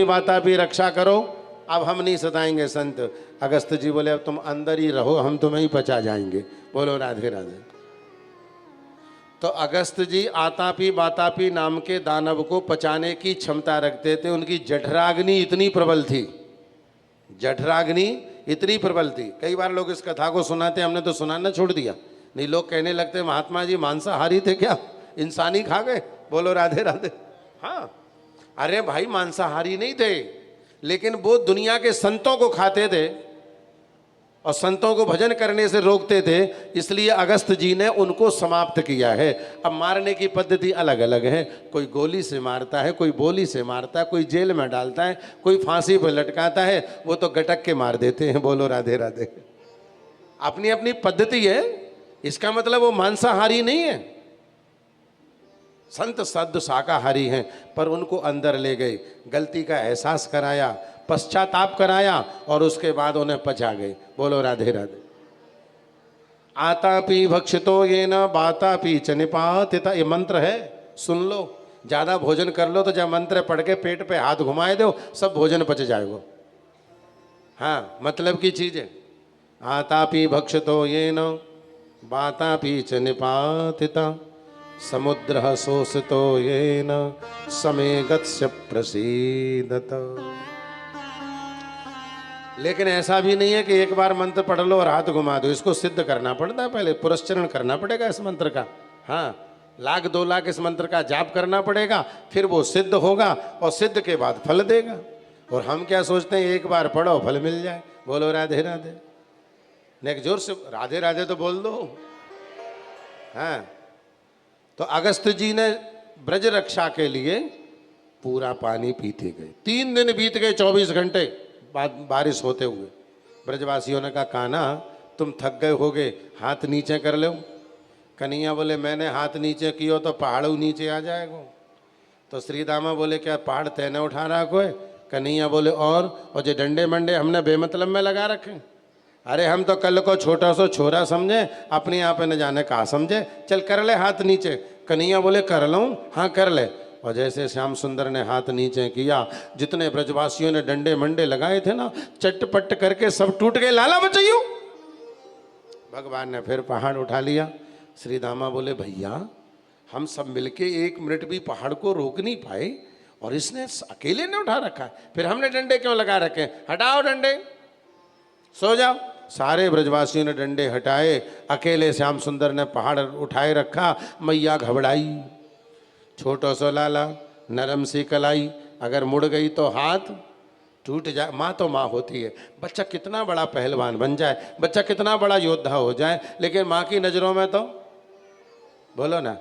माता भी रक्षा करो, अब हम नहीं सताएंगे संत। अगस्त जी बोले अब तुम अंदर ही रहो, हम तुम्हें ही पचा जाएंगे। बोलो राधे राधे। तो अगस्त जी आतापी बातापी नाम के दानव को पचाने की क्षमता रखते थे। उनकी जठराग्नि इतनी प्रबल थी, जठराग्नि इतनी प्रबल थी। कई बार लोग इस कथा को सुनाते, हमने तो सुनाना छोड़ दिया। नहीं, लोग कहने लगते महात्मा जी मांसाहारी थे क्या, इंसानी खा गए। बोलो राधे राधे। हाँ, अरे भाई मांसाहारी नहीं थे, लेकिन वो दुनिया के संतों को खाते थे और संतों को भजन करने से रोकते थे, इसलिए अगस्त जी ने उनको समाप्त किया है। अब मारने की पद्धति अलग अलग है, कोई गोली से मारता है, कोई बोली से मारता है, कोई जेल में डालता है, कोई फांसी पर लटकाता है, वो तो गटक के मार देते हैं। बोलो राधे राधे। अपनी अपनी पद्धति है, इसका मतलब वो मांसाहारी नहीं है। संत सद्ध शाकाहारी हैं, पर उनको अंदर ले गए, गलती का एहसास कराया, पश्चाताप कराया और उसके बाद उन्हें पचा गए। बोलो राधे राधे। आतापि भक्षितो येन बातापि च निपातिता, ये मंत्र है, सुन लो। ज्यादा भोजन कर लो तो जब मंत्र पढ़ के पेट पे हाथ घुमाए दो, सब भोजन पच जाएगा। हाँ, मतलब की चीज है। आतापि भक्षितो येन बातापि च निपातिता समुद्र शोषितो येन समे गत्स्य प्रसीदत। लेकिन ऐसा भी नहीं है कि एक बार मंत्र पढ़ लो और हाथ घुमा दो, इसको सिद्ध करना पड़ता है, पहले पुरस्चरण करना पड़ेगा इस मंत्र का। हाँ, 1,00,000-2,00,000 इस मंत्र का जाप करना पड़ेगा, फिर वो सिद्ध होगा और सिद्ध के बाद फल देगा। और हम क्या सोचते हैं, एक बार पढ़ो फल मिल जाए। बोलो राधे राधे। नेक जोर से राधे राधे तो बोल दो। हाँ, तो अगस्त जी ने ब्रज रक्षा के लिए पूरा पानी पीते गए। 3 दिन बीत गए, 24 घंटे बाद बारिश होते हुए। ब्रजवासियों ने कहा कान्हा तुम थक गए होगे, हाथ नीचे कर लो। कन्हैया बोले मैंने हाथ नीचे किया तो पहाड़ नीचे आ जाएगा। तो श्री दामा बोले क्या पहाड़ तैने उठा रहा कोई। कन्हैया बोले और जो डंडे मंडे हमने बेमतलब में लगा रखे। अरे हम तो कल को छोटा सा छोरा समझे, अपने आप न जाने कहा समझे, चल कर ले हाथ नीचे। कन्हैया बोले कर लूँ, हाँ कर ले। और जैसे श्याम सुंदर ने हाथ नीचे किया, जितने ब्रजवासियों ने डंडे मंडे लगाए थे ना, चटपट करके सब टूट गए। लाला बचाइयो। भगवान ने फिर पहाड़ उठा लिया। श्री दामा बोले भैया हम सब मिलके 1 मिनट भी पहाड़ को रोक नहीं पाए और इसने अकेले ने उठा रखा है, फिर हमने डंडे क्यों लगा रखे। हटाओ डंडे, सो जाओ। सारे ब्रजवासियों ने डंडे हटाए, अकेले श्याम सुंदर ने पहाड़ उठाए रखा। मैया घबराई, छोटो सो लाला, नरम सी कलाई, अगर मुड़ गई तो हाथ टूट जाए। माँ तो माँ होती है, बच्चा कितना बड़ा पहलवान बन जाए, बच्चा कितना बड़ा योद्धा हो जाए, लेकिन माँ की नज़रों में तो बोलो ना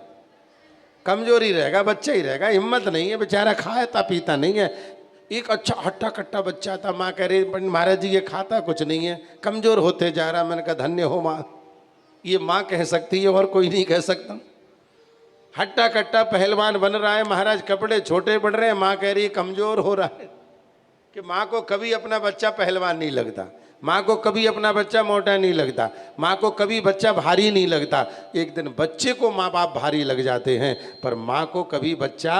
कमजोरी रहेगा, बच्चा ही रहेगा, हिम्मत नहीं है, बेचारा खाता पीता नहीं है। एक अच्छा हट्टा कट्टा बच्चा था, माँ कह रही महाराज जी ये खाता कुछ नहीं है, कमज़ोर होते जा रहा। मैंने कहा धन्य हो माँ, ये माँ कह सकती है और कोई नहीं कह सकता। हट्टा कट्टा पहलवान बन रहा है महाराज, कपड़े छोटे पड़ रहे हैं, माँ कह रही है कमज़ोर हो रहा है। कि माँ को कभी अपना बच्चा पहलवान नहीं लगता, माँ को कभी अपना बच्चा मोटा नहीं लगता, माँ को कभी बच्चा भारी नहीं लगता। एक दिन बच्चे को माँ बाप भारी लग जाते हैं, पर माँ को कभी बच्चा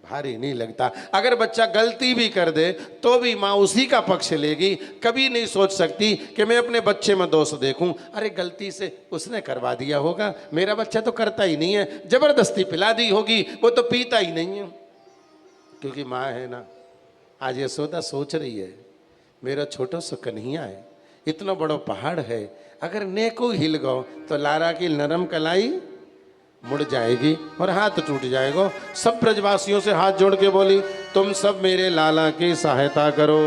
भारी नहीं लगता। अगर बच्चा गलती भी कर दे तो भी माँ उसी का पक्ष लेगी, कभी नहीं सोच सकती कि मैं अपने बच्चे में दोष देखूं। अरे गलती से उसने करवा दिया होगा, मेरा बच्चा तो करता ही नहीं है, जबरदस्ती पिला दी होगी, वो तो पीता ही नहीं है, क्योंकि माँ है ना। आज यशोदा सोच रही है मेरा छोटा सा कन्हैया है, इतना बड़ा पहाड़ है, अगर नेको हिल गो तो लारा की नरम कलाई मुड़ जाएगी और हाथ टूट जाएगा। सब ब्रजवासियों से हाथ जोड़ के बोली तुम सब मेरे लाला की सहायता करो।